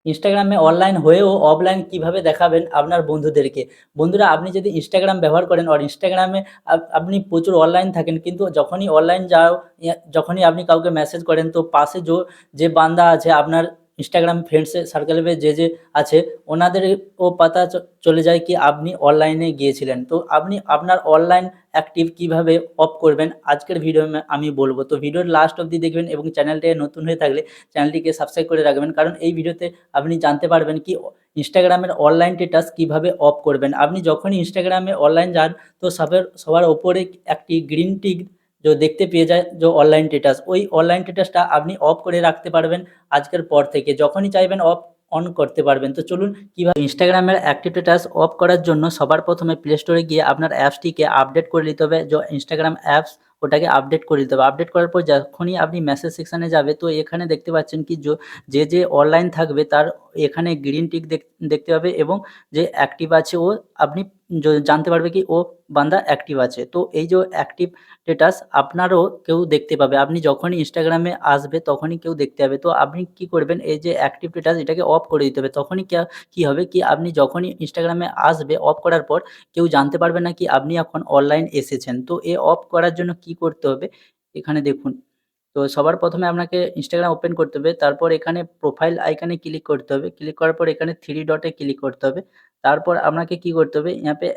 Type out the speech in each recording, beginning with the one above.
ইনস্টাগ্রামে অনলাইন হয়েও অফলাইন কিভাবে দেখাবেন আপনার বন্ধুদেরকে? বন্ধুরা আপনি যদি ইনস্টাগ্রাম ব্যবহার করেন আর ইনস্টাগ্রামে আপনি প্রচুর অনলাইন থাকেন কিন্তু যখনই অনলাইন যাও যখনই আপনি কাউকে মেসেজ করেন তো পাশে যে বান্দা আছে আপনার ইনস্টাগ্রাম ফ্রেন্ডস সার্কেলে যে আছে ওনাদেরও পাতা চলে যায় কি আপনি অনলাইনে গিয়েছিলেন। তো আপনি আপনার অনলাইন অ্যাক্টিভ কিভাবে অফ করবেন আজকের ভিডিও আমি বলব। তো ভিডিওর লাস্ট অবধি দেখবেন এবং চ্যানেলটায় নতুন হয়ে থাকলে চ্যানেলটিকে সাবস্ক্রাইব করে রাখবেন। কারণ এই ভিডিওতে আপনি জানতে পারবেন কি ইনস্টাগ্রামের অনলাইন স্ট্যাটাস কিভাবে অফ করবেন। আপনি যখনই ইনস্টাগ্রামে অনলাইন যান তো সবার উপরে একটি গ্রিন টিক দেখতে পেয়ে যায় অনলাইন স্ট্যাটাস। ওই অনলাইন স্ট্যাটাসটা আপনি অফ করে রাখতে পারবেন আজকের পর থেকে। যখনই চাইবেন অন করতে পারবেন। তো চলুন কিভাবে ইনস্টাগ্রামের অ্যাক্টিভ স্ট্যাটাস অফ করার জন্য সবার প্রথমে প্লে স্টোরে গিয়ে আপনার অ্যাপসটিকে আপডেট করে নিতে হবে। ইনস্টাগ্রাম অ্যাপস ওটাকে আপডেট করে দিতে হবে। আপডেট করার পর যখনই আপনি মেসেজ সেকশানে যাবে তো এখানে দেখতে পাচ্ছেন কি যে অনলাইন থাকবে তার এখানে গ্রিন টিক দেখতে পাবে এবং যে অ্যাক্টিভ আছে ও আপনি জানতে পারবে কি ও বান্দা অ্যাক্টিভ আছে। তো এই যে অ্যাক্টিভ স্ট্যাটাস আপনারও কেউ দেখতে পাবে। আপনি যখনই ইনস্টাগ্রামে আসবে তখনই কেউ দেখতে পাবে। তো আপনি কি করবেন এই যে অ্যাক্টিভ স্ট্যাটাস এটাকে অফ করে দিতে হবে। তখনই কি হবে কি আপনি যখনই ইনস্টাগ্রামে আসবে অফ করার পর কেউ জানতে পারবে না কি আপনি এখন অনলাইন এসেছেন। তো অফ করার জন্য কি করতে হবে এখানে দেখুন। তো সবার প্রথমে আপনাকে ইনস্টাগ্রাম ওপেন করতে হবে। তারপর এখানে প্রোফাইল আইকনে ক্লিক করতে হবে। ক্লিক করার পর এখানে 3 ডটে ক্লিক করতে হবে। তারপর আপনাকে কি করতে হবে यहाँ पे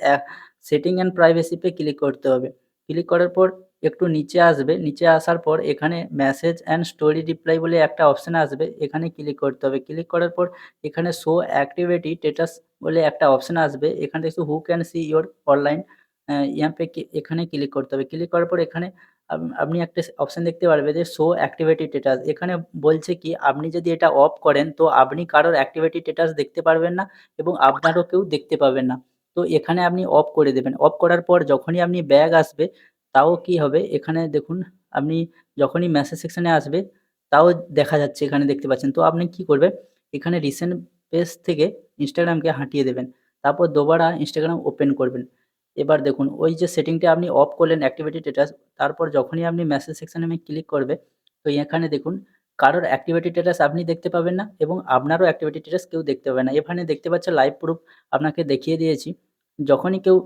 সেটিং অ্যান্ড প্রাইভেসি पे ক্লিক করতে হবে। ক্লিক করার পর একটু নিচে আসবে। নিচে আসার পর এখানে মেসেজ অ্যান্ড স্টোরি রিপ্লাই বলে একটা অপশন আসবে। এখানে ক্লিক করতে হবে। ক্লিক করার পর এখানে শো অ্যাক্টিভিটি স্ট্যাটাস বলে একটা অপশন আসবে। এখানে দেখছো who can see your online यहाँ पे এখানে ক্লিক করতে হবে। ক্লিক করার পর এখানে আপনি একটা অপশন দেখতে পারবেন যে শো অ্যাক্টিভিটি স্ট্যাটাস। এখানে বলছে কি আপনি যদি এটা অফ করেন তো আপনি কারোর অ্যাক্টিভিটি স্ট্যাটাস দেখতে পারবেন না এবং আপনারও কেউ দেখতে পাবেন না। তো এখানে আপনি অফ করে দেবেন। অফ করার পর যখনই আপনি ব্যাক আসবে তাও কি হবে এখানে দেখুন আপনি যখনই মেসেজ সেকশনে আসবে তাও দেখা যাচ্ছে এখানে দেখতে পাচ্ছেন। তো আপনি কি করবেন এখানে রিসেন্ট পেজ থেকে ইনস্টাগ্রামকে হটিয়ে দেবেন। তারপর দোবারা ইনস্টাগ্রাম ওপেন করবেন। এবার দেখুন ওই যে সেটিংটা আপনি অফ করলেন অ্যাক্টিভিটি স্ট্যাটাস তারপর যখনই আপনি মেসেজ সেকশনে ক্লিক করবে তো এখানে দেখুন কারোর অ্যাক্টিভিটি স্ট্যাটাস আপনি দেখতে পাবেন না এবং আপনারও অ্যাক্টিভিটি স্ট্যাটাস কেউ দেখতে পাবে না। এখানে দেখতে পাচ্ছেন লাইভ প্রুফ আপনাকে দেখিয়ে দিয়েছি। যখনই কেউ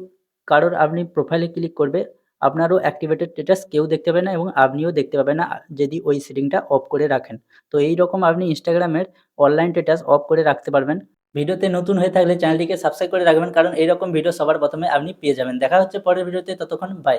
কারোর আপনি প্রোফাইলে ক্লিক করবে আপনারও অ্যাক্টিভেটেড স্ট্যাটাস কেউ দেখতে পাবে না এবং আপনিও দেখতে পাবেন না যদি ওই সেটিংটা অফ করে রাখেন। তো এইরকম আপনি ইনস্টাগ্রামের অনলাইন স্ট্যাটাস অফ করে রাখতে পারবেন। ভিডিওতে নতুন হয়ে থাকলে চ্যানেলটিকে সাবস্ক্রাইব করে রাখবেন কারণ এইরকম ভিডিও সবার প্রথমে আপনি পেয়ে যাবেন। দেখা হচ্ছে পরের ভিডিওতে ততক্ষণ বাই।